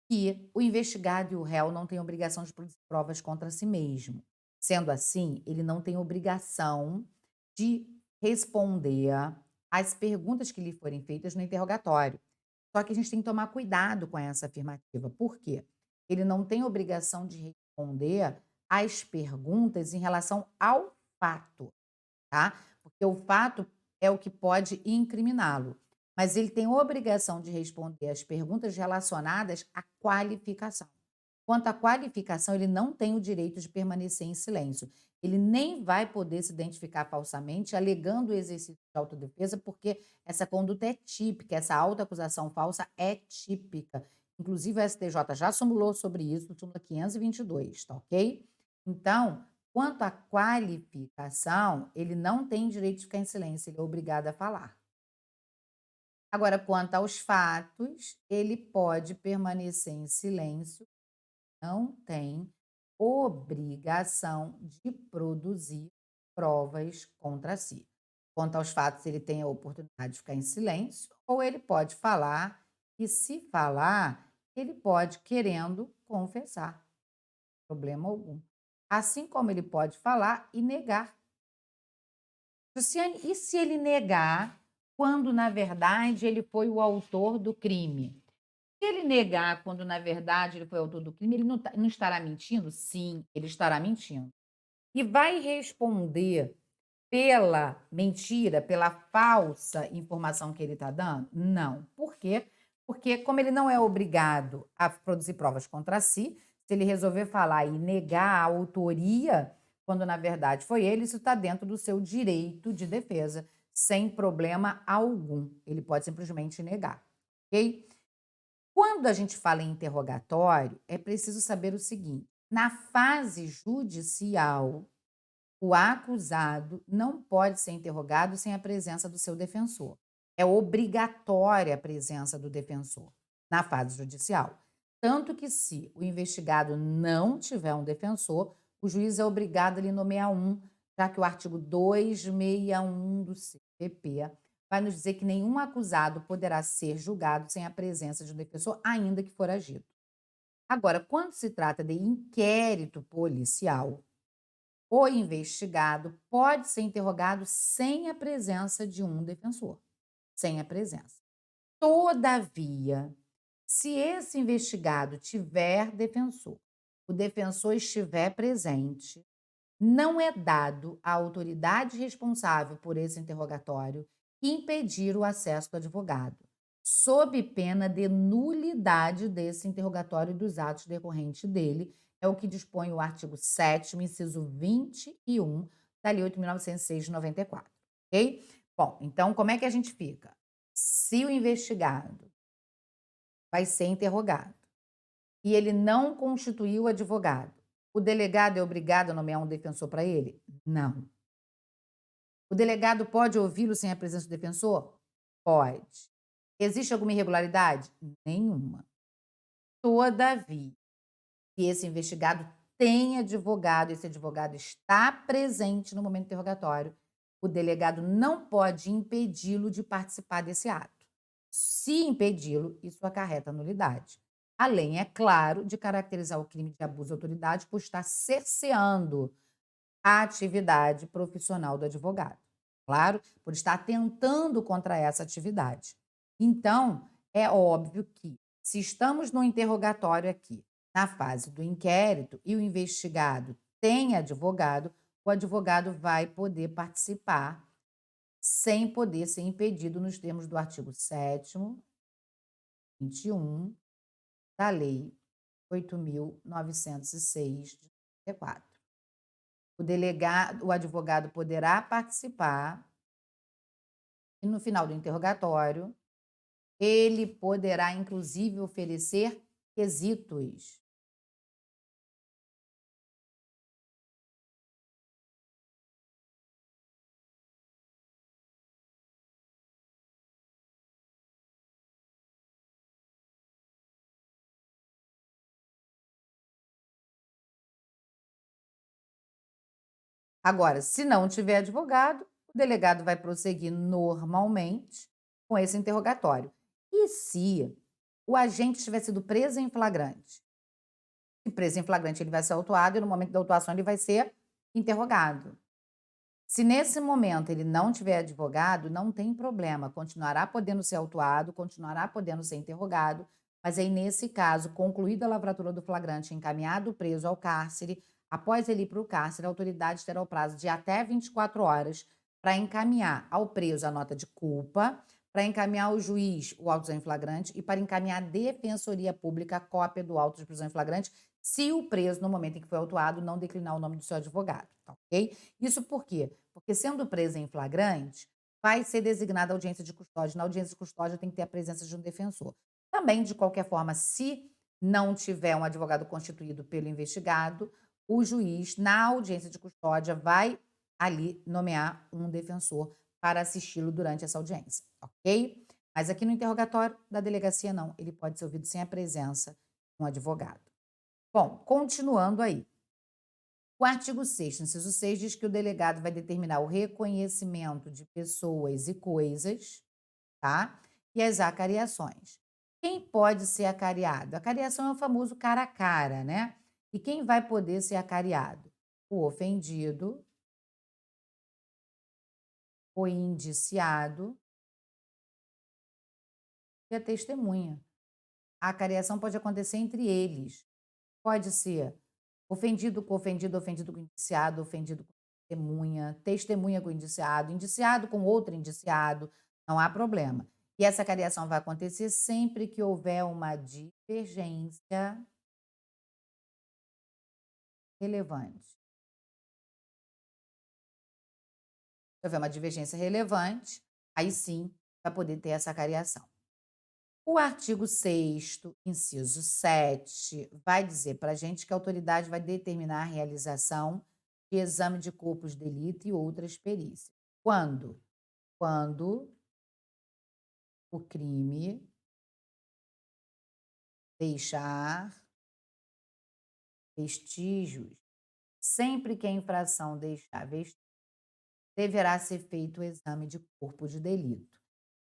que o investigado e o réu não têm obrigação de produzir provas contra si mesmo. Sendo assim, ele não tem obrigação de responder às perguntas que lhe forem feitas no interrogatório. Só que a gente tem que tomar cuidado com essa afirmativa. Por quê? Ele não tem obrigação de responder às perguntas em relação ao fato, tá? Porque o fato é o que pode incriminá-lo. Mas ele tem obrigação de responder às perguntas relacionadas à qualificação. Quanto à qualificação, ele não tem o direito de permanecer em silêncio. Ele nem vai poder se identificar falsamente, alegando o exercício de autodefesa, porque essa conduta é típica, essa autoacusação falsa é típica. Inclusive, o STJ já simulou sobre isso, no súmula 522, tá ok? Então, quanto à qualificação, ele não tem direito de ficar em silêncio, ele é obrigado a falar. Agora, quanto aos fatos, ele pode permanecer em silêncio, não tem obrigação de produzir provas contra si. Quanto aos fatos, ele tem a oportunidade de ficar em silêncio, ou ele pode falar, e se falar, ele pode, querendo, confessar, problema algum. Assim como ele pode falar e negar. Luciane, e se ele negar quando, na verdade, ele foi o autor do crime? Se ele negar quando, na verdade, ele foi autor do crime, ele não estará mentindo? Sim, ele estará mentindo. E vai responder pela mentira, pela falsa informação que ele está dando? Não. Por quê? Porque, como ele não é obrigado a produzir provas contra si, se ele resolver falar e negar a autoria, quando na verdade foi ele, isso está dentro do seu direito de defesa, sem problema algum. Ele pode simplesmente negar, ok? Quando a gente fala em interrogatório, é preciso saber o seguinte: na fase judicial, o acusado não pode ser interrogado sem a presença do seu defensor. É obrigatória a presença do defensor na fase judicial. Tanto que, se o investigado não tiver um defensor, o juiz é obrigado a lhe nomear um, já que o artigo 261 do CPP vai nos dizer que nenhum acusado poderá ser julgado sem a presença de um defensor, ainda que foragido. Agora, quando se trata de inquérito policial, o investigado pode ser interrogado sem a presença de um defensor, sem a presença. Todavia, se esse investigado tiver defensor, o defensor estiver presente, não é dado à autoridade responsável por esse interrogatório impedir o acesso do advogado, sob pena de nulidade desse interrogatório e dos atos decorrentes dele, é o que dispõe o artigo 7º, inciso 21 da Lei 8.906 de 94, ok? Bom, então como é que a gente fica? Se o investigado vai ser interrogado e ele não constituiu advogado, o delegado é obrigado a nomear um defensor para ele? Não. O delegado pode ouvi-lo sem a presença do defensor? Pode. Existe alguma irregularidade? Nenhuma. Todavia, se esse investigado tem advogado, esse advogado está presente no momento do interrogatório, o delegado não pode impedi-lo de participar desse ato. Se impedi-lo, isso acarreta nulidade. Além, é claro, de caracterizar o crime de abuso de autoridade por estar cerceando a atividade profissional do advogado. Claro, por estar atentando contra essa atividade. Então, é óbvio que, se estamos no interrogatório aqui, na fase do inquérito, e o investigado tem advogado, o advogado vai poder participar sem poder ser impedido nos termos do artigo 7º, 21 da Lei 8.906 de 94. O advogado poderá participar e, no final do interrogatório, ele poderá inclusive oferecer quesitos. Agora, se não tiver advogado, o o delegado vai prosseguir normalmente com esse interrogatório. E se o agente tiver sido preso em flagrante? Se preso em flagrante, ele vai ser autuado e no momento da autuação ele vai ser interrogado. Se nesse momento ele não tiver advogado, não tem problema, continuará podendo ser autuado, continuará podendo ser interrogado, mas aí nesse caso, concluída a lavratura do flagrante, encaminhado o preso ao cárcere, após ele ir para o cárcere, a autoridade terá o prazo de até 24 horas para encaminhar ao preso a nota de culpa, para encaminhar ao juiz o auto em flagrante e para encaminhar à defensoria pública a cópia do auto de prisão em flagrante, se o preso, no momento em que foi autuado, não declinar o nome do seu advogado, tá ok? Isso por quê? Porque sendo presa em flagrante, vai ser designada audiência de custódia. Na audiência de custódia tem que ter a presença de um defensor. Também, de qualquer forma, se não tiver um advogado constituído pelo investigado, o juiz, na audiência de custódia, vai ali nomear um defensor para assisti-lo durante essa audiência, ok? Mas aqui no interrogatório da delegacia, não. Ele pode ser ouvido sem a presença de um advogado. Bom, continuando aí. O artigo 6º, inciso 6, diz que o delegado vai determinar o reconhecimento de pessoas e coisas, tá? E as acariações. Quem pode ser acariado? A acariação é o famoso cara a cara, né? E quem vai poder ser acariado? O ofendido, o indiciado e a testemunha. A acariação pode acontecer entre eles. Pode ser ofendido com ofendido, ofendido com indiciado, ofendido com testemunha, testemunha com indiciado, indiciado com outro indiciado, não há problema. E essa cariação vai acontecer sempre que houver uma divergência relevante. Se houver uma divergência relevante, aí sim vai poder ter essa cariação. O artigo 6º, inciso 7, vai dizer para a gente que a autoridade vai determinar a realização de exame de corpos de delito e outras perícias. Quando? Quando o crime deixar vestígios. Sempre que a infração deixar vestígios, deverá ser feito o exame de corpo de delito.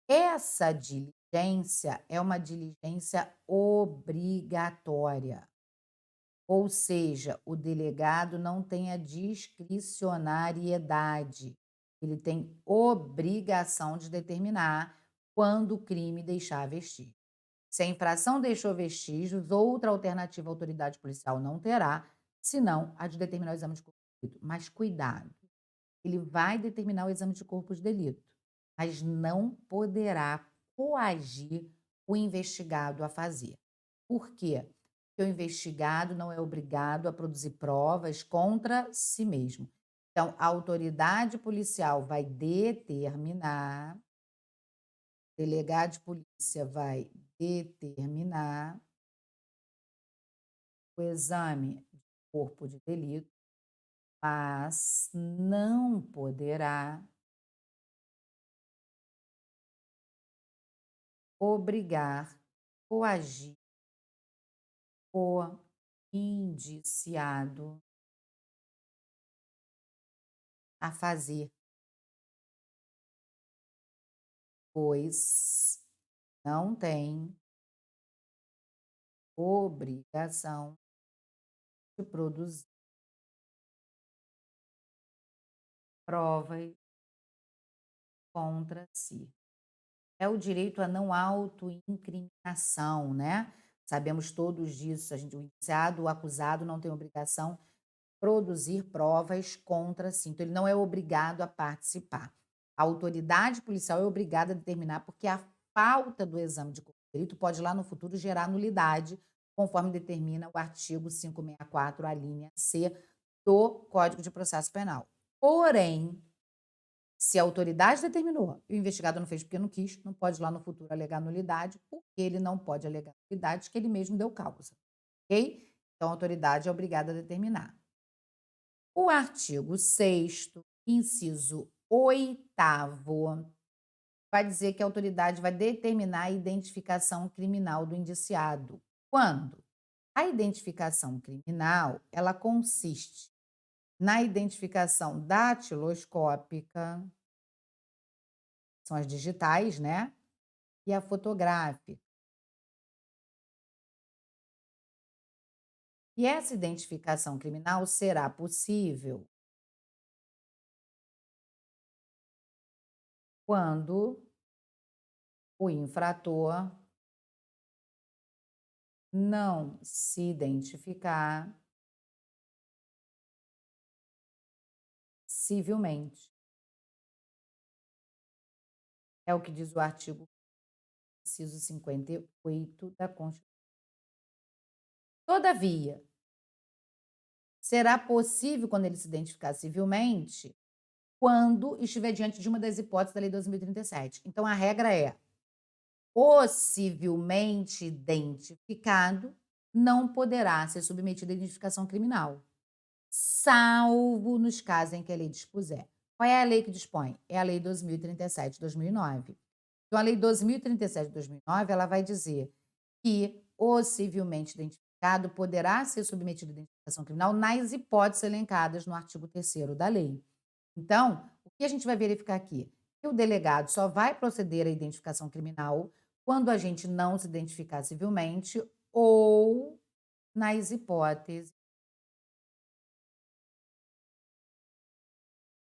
Essa diligência é uma diligência obrigatória. Ou seja, o delegado não tem a discricionariedade. Ele tem obrigação de determinar quando o crime deixar vestígios. Se a infração deixou vestígios, outra alternativa a autoridade policial não terá, senão a de determinar o exame de corpo de delito. Mas cuidado, ele vai determinar o exame de corpo de delito, mas não poderá coagir o investigado a fazer. Por quê? Porque o investigado não é obrigado a produzir provas contra si mesmo. Então, a autoridade policial vai determinar, o delegado de polícia vai determinar o exame de corpo de delito, mas não poderá obrigar, coagir o indiciado a fazer, pois não tem obrigação de produzir provas contra si. É o direito à não autoincriminação, né? Sabemos todos disso, o indiciado, o acusado não tem obrigação de produzir provas contra si, então ele não é obrigado a participar. A autoridade policial é obrigada a determinar, porque a falta do exame de corpo de delito pode lá no futuro gerar nulidade, conforme determina o artigo 564, a linha C do Código de Processo Penal. Porém, se a autoridade determinou e o investigado não fez porque não quis, não pode lá no futuro alegar nulidade, porque ele não pode alegar nulidade que ele mesmo deu causa, ok? Então, a autoridade é obrigada a determinar. O artigo 6º, inciso 8º, vai dizer que a autoridade vai determinar a identificação criminal do indiciado. Quando? A identificação criminal, ela consiste na identificação datiloscópica, são as digitais, né, e a fotográfica. E essa identificação criminal será possível quando o infrator não se identificar civilmente. É o que diz o artigo inciso 58 da Constituição. Todavia, será possível quando ele se identificar civilmente, quando estiver diante de uma das hipóteses da Lei 2037. Então a regra é: o civilmente identificado não poderá ser submetido à identificação criminal, salvo nos casos em que a lei dispuser. Qual é a lei que dispõe? É a Lei 2037 de 2009. Então, a Lei 2037 de 2009, ela vai dizer que o civilmente identificado poderá ser submetido à identificação criminal nas hipóteses elencadas no artigo 3º da lei. Então, o que a gente vai verificar aqui? Que o delegado só vai proceder à identificação criminal quando a gente não se identificar civilmente ou nas hipóteses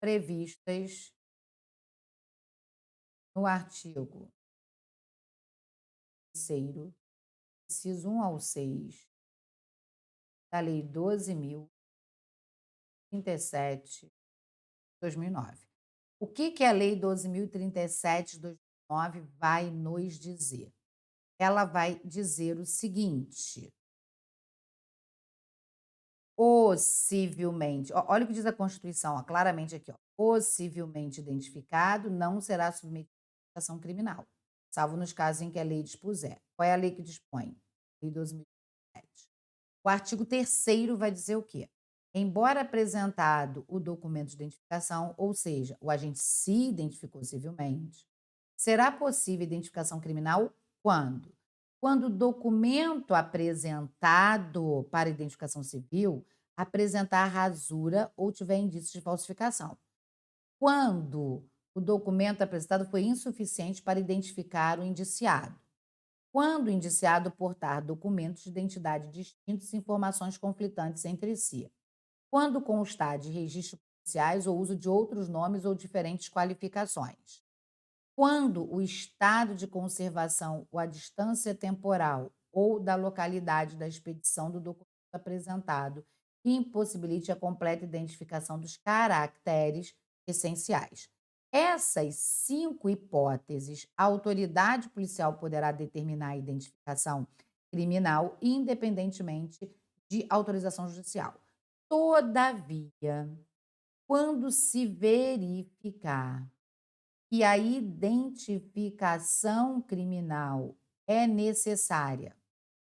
previstas no artigo 3º, inciso 1 ao 6 da Lei 12.037 de 2009. O que a Lei 12.037 de 2009 vai nos dizer? Ela vai dizer o seguinte: o civilmente, olha o que diz a Constituição, ó, claramente aqui, ó, o civilmente identificado não será submetido à ação criminal, salvo nos casos em que a lei dispuser. Qual é a lei que dispõe? Lei 2007. O artigo 3º vai dizer o quê? Embora apresentado o documento de identificação, ou seja, o agente se identificou civilmente, será possível identificação criminal quando? Quando o documento apresentado para identificação civil apresentar rasura ou tiver indícios de falsificação. Quando o documento apresentado foi insuficiente para identificar o indiciado. Quando o indiciado portar documentos de identidade distintos e informações conflitantes entre si. Quando constar de registros policiais ou uso de outros nomes ou diferentes qualificações. Quando o estado de conservação ou a distância temporal ou da localidade da expedição do documento apresentado impossibilite a completa identificação dos caracteres essenciais. Essas 5 hipóteses, a autoridade policial poderá determinar a identificação criminal independentemente de autorização judicial. Todavia, quando se verificar que a identificação criminal é necessária,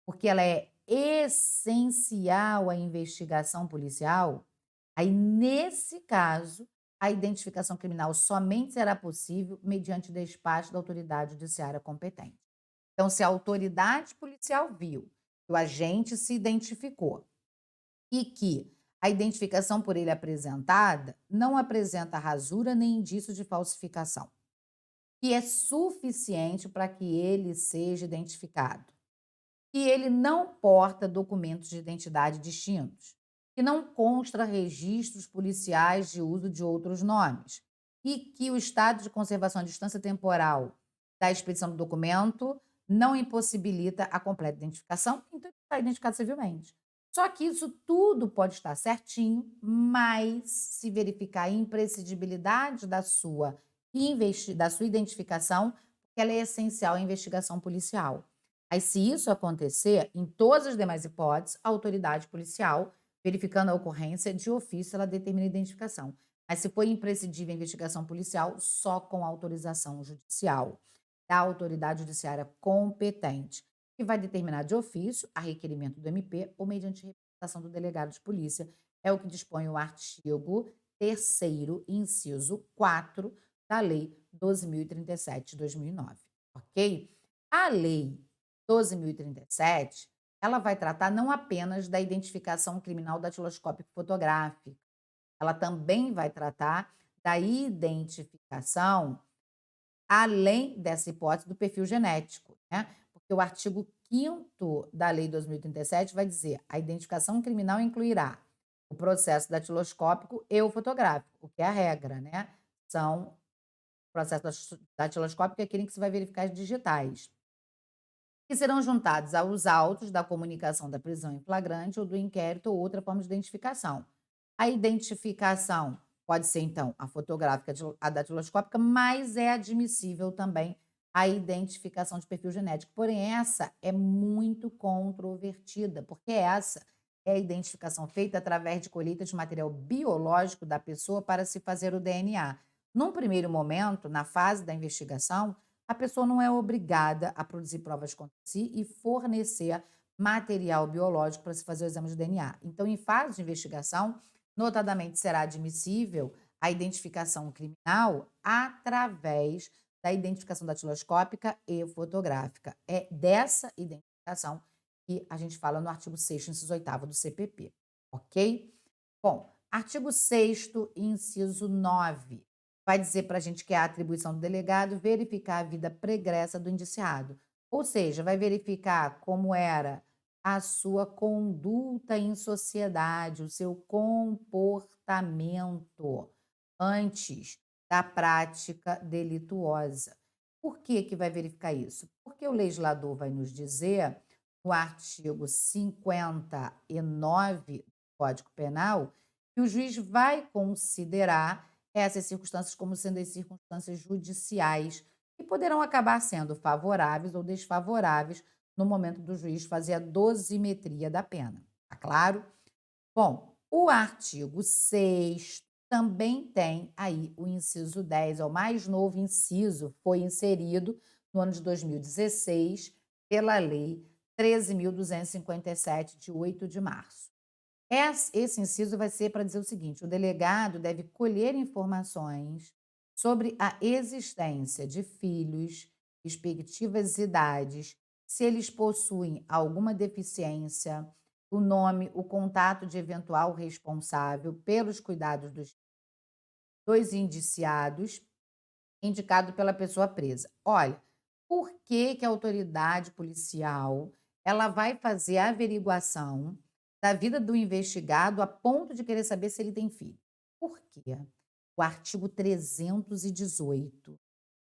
porque ela é essencial à investigação policial, aí, nesse caso, a identificação criminal somente será possível mediante despacho da autoridade judiciária competente. Então, se a autoridade policial viu que o agente se identificou e que a identificação por ele apresentada não apresenta rasura nem indício de falsificação, que é suficiente para que ele seja identificado, que ele não porta documentos de identidade distintos, que não consta registros policiais de uso de outros nomes e que o estado de conservação à distância temporal da expedição do documento não impossibilita a completa identificação, então ele está identificado civilmente. Só que isso tudo pode estar certinho, mas se verificar a imprescindibilidade da sua identificação, porque ela é essencial à investigação policial. Aí, se isso acontecer, em todas as demais hipóteses, a autoridade policial, verificando a ocorrência, de ofício, ela determina a identificação. Mas se for imprescindível a investigação policial, só com autorização judicial da autoridade judiciária competente, que vai determinar de ofício, a requerimento do MP ou mediante representação do delegado de polícia. É o que dispõe o artigo 3º, inciso 4 da Lei 12.037 de 2009, ok? A Lei 12.037, ela vai tratar não apenas da identificação criminal datiloscópico fotográfica, ela também vai tratar da identificação além dessa hipótese do perfil genético, né? Porque o artigo 5º da Lei 2037 vai dizer: a identificação criminal incluirá o processo datiloscópico e o fotográfico, o que é a regra, né? São o processo datiloscópico é aquele em que você vai verificar as digitais, que serão juntados aos autos da comunicação da prisão em flagrante ou do inquérito ou outra forma de identificação. A identificação pode ser, então, a fotográfica, a datiloscópica, mas é admissível também a identificação de perfil genético. Porém, essa é muito controvertida, porque essa é a identificação feita através de colheita de material biológico da pessoa para se fazer o DNA. Num primeiro momento, na fase da investigação, a pessoa não é obrigada a produzir provas contra si e fornecer material biológico para se fazer o exame de DNA. Então, em fase de investigação, notadamente será admissível a identificação criminal através da identificação datiloscópica e fotográfica. É dessa identificação que a gente fala no artigo 6º, inciso 8º do CPP, ok? Bom, artigo 6º, inciso 9, vai dizer para a gente que é a atribuição do delegado verificar a vida pregressa do indiciado. Ou seja, vai verificar como era a sua conduta em sociedade, o seu comportamento antes da prática delituosa. Por que que vai verificar isso? Porque o legislador vai nos dizer, no artigo 59 do Código Penal, que o juiz vai considerar essas circunstâncias como sendo as circunstâncias judiciais, que poderão acabar sendo favoráveis ou desfavoráveis no momento do juiz fazer a dosimetria da pena, tá claro? Bom, o artigo 6 também tem aí o inciso 10, é o mais novo inciso, foi inserido no ano de 2016 pela Lei 13.257, de 8 de março. Esse inciso vai ser para dizer o seguinte: o delegado deve colher informações sobre a existência de filhos, respectivas idades, se eles possuem alguma deficiência, o nome, o contato de eventual responsável pelos cuidados dos dois indiciados, indicado pela pessoa presa. Olha, por que que a autoridade policial ela vai fazer a averiguação da vida do investigado a ponto de querer saber se ele tem filho? Por quê? O artigo 318,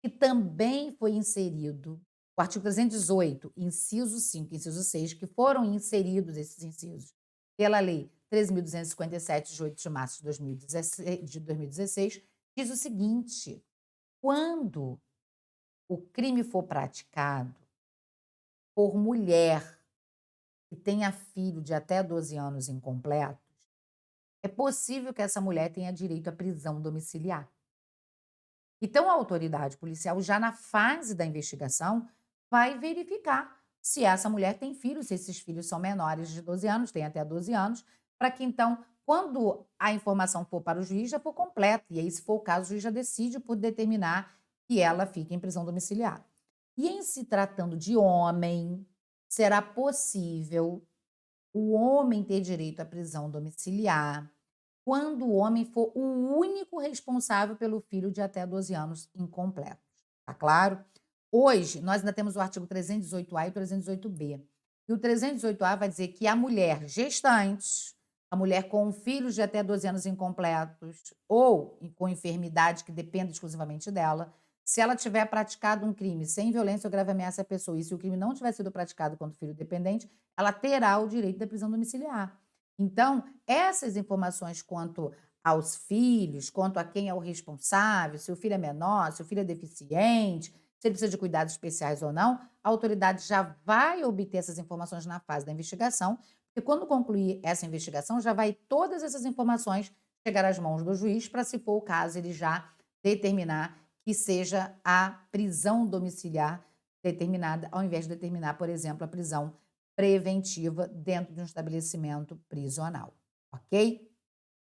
que também foi inserido, o artigo 318, inciso 5, inciso 6, que foram inseridos esses incisos pela Lei 13.257, de 8 de março de 2016, diz o seguinte: quando o crime for praticado por mulher que tenha filho de até 12 anos incompletos, é possível que essa mulher tenha direito à prisão domiciliar. Então, a autoridade policial, já na fase da investigação, vai verificar se essa mulher tem filhos, se esses filhos são menores de 12 anos, têm até 12 anos, para que então, quando a informação for para o juiz, já for completa. E aí, se for o caso, o juiz já decide por determinar que ela fique em prisão domiciliar. E em se tratando de homem, será possível o homem ter direito à prisão domiciliar quando o homem for o único responsável pelo filho de até 12 anos incompletos, tá claro? Hoje, nós ainda temos o artigo 318-A e o 318-B. E o 318-A vai dizer que a mulher gestante, a mulher com filhos de até 12 anos incompletos ou com enfermidade que dependa exclusivamente dela, se ela tiver praticado um crime sem violência ou grave ameaça à pessoa e se o crime não tiver sido praticado contra o filho dependente, ela terá o direito da prisão domiciliar. Então, essas informações quanto aos filhos, quanto a quem é o responsável, se o filho é menor, se o filho é deficiente, se ele precisa de cuidados especiais ou não, a autoridade já vai obter essas informações na fase da investigação, e quando concluir essa investigação, já vai todas essas informações chegar às mãos do juiz para, se for o caso, ele já determinar que seja a prisão domiciliar determinada, ao invés de determinar, por exemplo, a prisão preventiva dentro de um estabelecimento prisional, ok?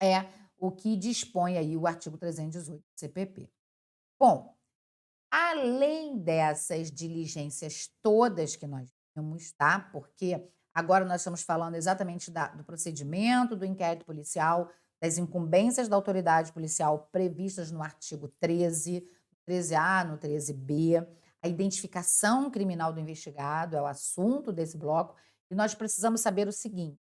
É o que dispõe aí o artigo 318 do CPP. Bom, além dessas diligências todas que nós vimos, tá? Porque agora nós estamos falando exatamente do procedimento, do inquérito policial, das incumbências da autoridade policial previstas no artigo 13 13A, no 13B. A identificação criminal do investigado é o assunto desse bloco, e nós precisamos saber o seguinte: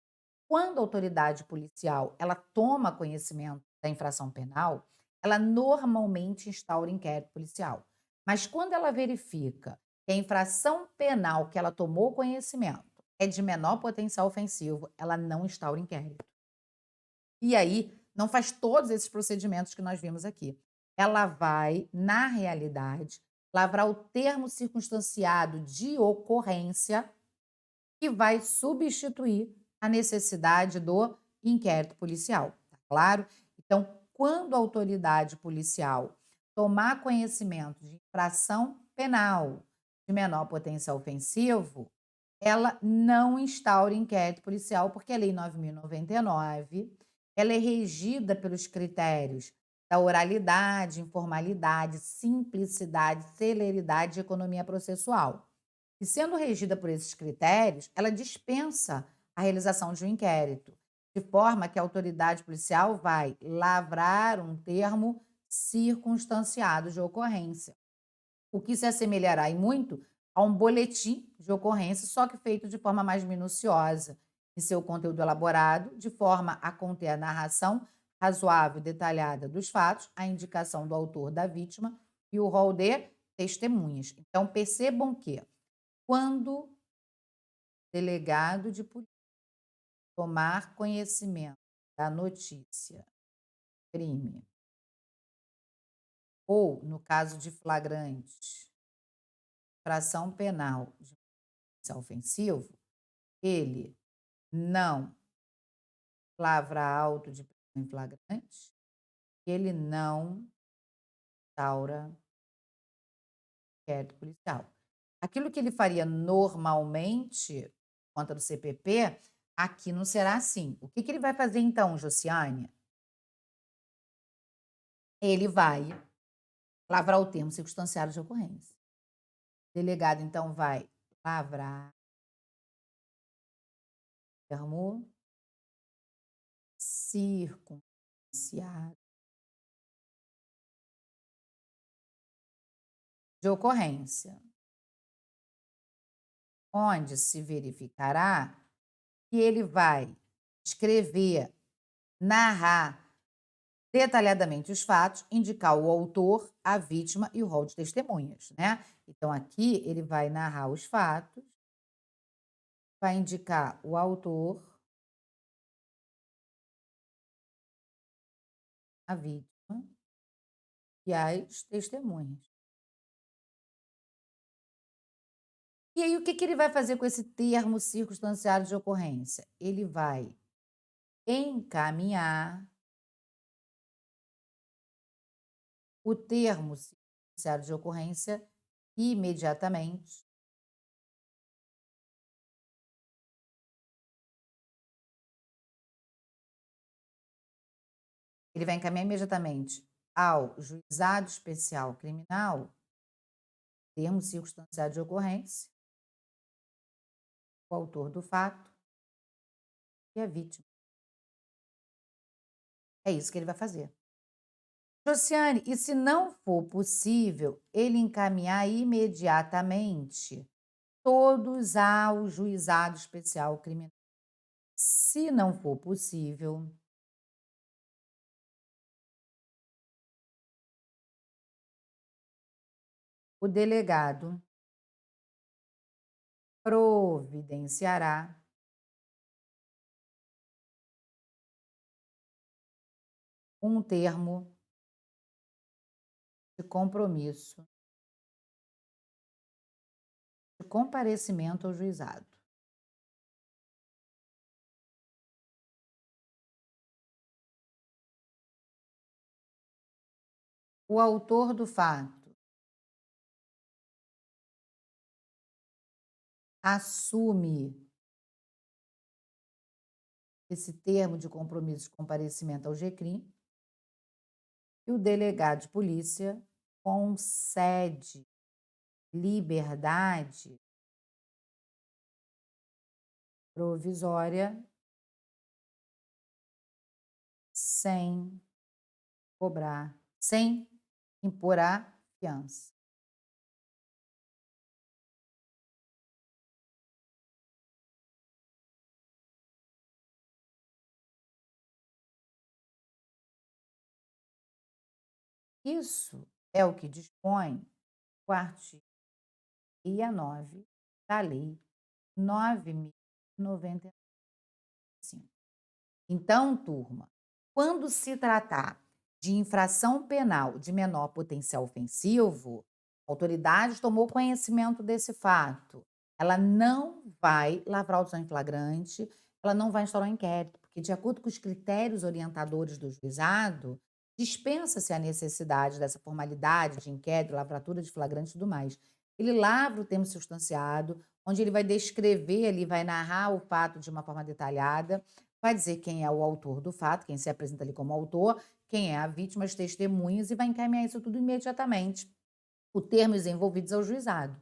quando a autoridade policial ela toma conhecimento da infração penal, ela normalmente instaura inquérito policial. Mas quando ela verifica que a infração penal que ela tomou conhecimento é de menor potencial ofensivo, ela não instaura inquérito. E aí, não faz todos esses procedimentos que nós vimos aqui. Ela vai, na realidade, lavrar o termo circunstanciado de ocorrência que vai substituir a necessidade do inquérito policial, tá claro? Então, quando a autoridade policial tomar conhecimento de infração penal de menor potencial ofensivo, ela não instaura inquérito policial, porque a Lei 9.099, ela é regida pelos critérios da oralidade, informalidade, simplicidade, celeridade e economia processual. E sendo regida por esses critérios, ela dispensa a realização de um inquérito, de forma que a autoridade policial vai lavrar um termo circunstanciado de ocorrência, o que se assemelhará e muito a um boletim de ocorrência, só que feito de forma mais minuciosa, em seu conteúdo elaborado, de forma a conter a narração razoável e detalhada dos fatos, a indicação do autor da vítima e o rol de testemunhas. Então, percebam que quando o delegado de polícia tomar conhecimento da notícia, crime, ou, no caso de flagrante, infração penal de potencial ofensivo, ele não lavra auto de prisão em flagrante, ele não instaura inquérito policial. Aquilo que ele faria normalmente, por conta do CPP, aqui não será assim. O que que ele vai fazer então, Josiane? Ele vai lavrar o termo circunstanciado de ocorrência. O delegado, então, vai lavrar o termo circunstanciado de ocorrência, onde se verificará que ele vai escrever, narrar detalhadamente os fatos, indicar o autor, a vítima e o rol de testemunhas, né? Então, aqui ele vai narrar os fatos, vai indicar o autor, a vítima e as testemunhas. E aí, o que que ele vai fazer com esse termo circunstanciado de ocorrência? Ele vai encaminhar o termo circunstanciado de ocorrência imediatamente. Ele vai encaminhar imediatamente ao juizado especial criminal, termo circunstanciado de ocorrência, o autor do fato e a vítima. É isso que ele vai fazer. Josiane, e se não for possível ele encaminhar imediatamente todos ao juizado especial criminal? Se não for possível, o delegado providenciará um termo de compromisso de comparecimento ao juizado. O autor do fato assume esse termo de compromisso de comparecimento ao GCRIM e o delegado de polícia concede liberdade provisória sem cobrar, sem impor a fiança. Isso é o que dispõe o artigo 69 da Lei 9.095. Então, turma, quando se tratar de infração penal de menor potencial ofensivo, a autoridade tomou conhecimento desse fato. Ela não vai lavrar audição em flagrante, ela não vai instaurar um inquérito, porque, de acordo com os critérios orientadores do juizado, dispensa-se a necessidade dessa formalidade de inquérito, lavratura de flagrante e tudo mais. Ele lavra o termo substanciado, onde ele vai descrever ali, vai narrar o fato de uma forma detalhada, vai dizer quem é o autor do fato, quem se apresenta ali como autor, quem é a vítima, as testemunhas e vai encaminhar isso tudo imediatamente. O termos envolvidos ao juizado.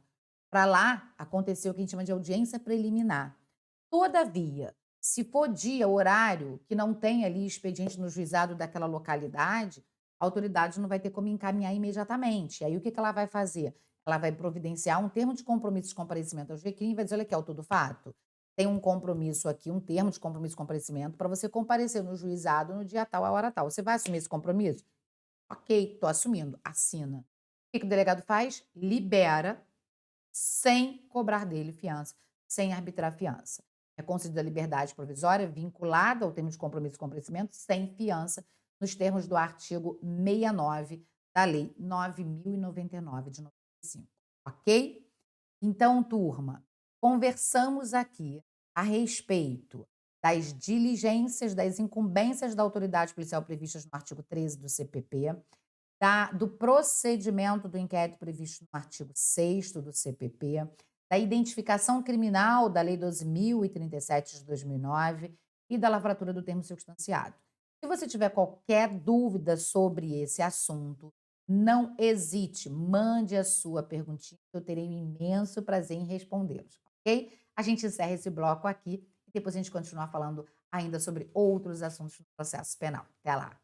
Para lá acontecer o que a gente chama de audiência preliminar. Todavia, se for dia, horário, que não tem ali expediente no juizado daquela localidade, a autoridade não vai ter como encaminhar imediatamente. Aí o que ela vai fazer? Ela vai providenciar um termo de compromisso de comparecimento ao GCRIM e vai dizer: olha aqui, autor do fato, tem um compromisso aqui, um termo de compromisso de comparecimento para você comparecer no juizado no dia tal, a hora tal. Você vai assumir esse compromisso? Ok, estou assumindo. Assina. O que o delegado faz? Libera sem cobrar dele fiança, sem arbitrar fiança. É concedida a liberdade provisória vinculada ao termo de compromisso e comparecimento sem fiança, nos termos do artigo 69 da Lei 9.099 de 95, ok? Então, turma, conversamos aqui a respeito das diligências, das incumbências da autoridade policial previstas no artigo 13 do CPP, do procedimento do inquérito previsto no artigo 6º do CPP, da identificação criminal da Lei 12.037 de 2009 e da lavratura do termo circunstanciado. Se você tiver qualquer dúvida sobre esse assunto, não hesite, mande a sua perguntinha, que eu terei um imenso prazer em respondê-los, ok? A gente encerra esse bloco aqui e depois a gente continua falando ainda sobre outros assuntos no processo penal. Até lá!